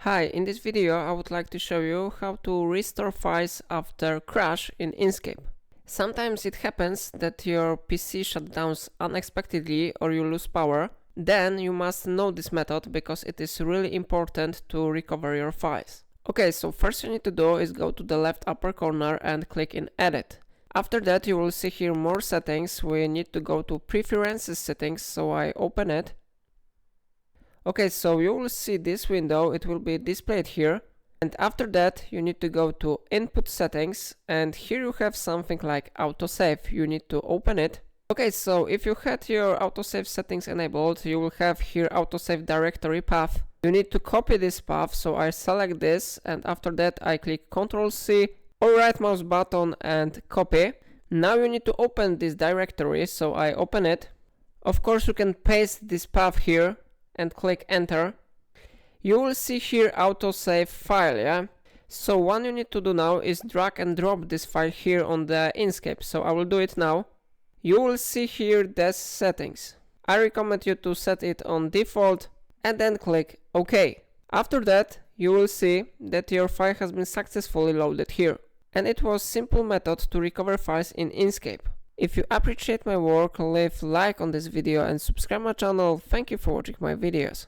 Hi, in this video I would like to show you how to restore files after crash in Inkscape. Sometimes it happens that your PC shuts down unexpectedly or you lose power. Then you must know this method because it is really important to recover your files. Okay, so first you need to do is go to the left upper corner and click in Edit. After that you will see here more settings. We need to go to Preferences settings, so I open it. Okay, so you will see this window, it will be displayed here, and after that you need to go to Input Settings, and here you have something like autosave. You need to open it. Okay, so if you had your autosave settings enabled, you will have here autosave directory path. You need to copy this path, so I select this, and after that I click Ctrl+C or right mouse button and copy. Now you need to open this directory, so I open it. Of course you can paste this path here and click enter. You will see here autosave file, yeah? So what you need to do now is drag and drop this file here on the Inkscape. So I will do it now. You will see here the settings. I recommend you to set it on default and then click OK. After that you will see that your file has been successfully loaded here. And it was simple method to recover files in Inkscape. If you appreciate my work, leave a like on this video and subscribe my channel. Thank you for watching my videos.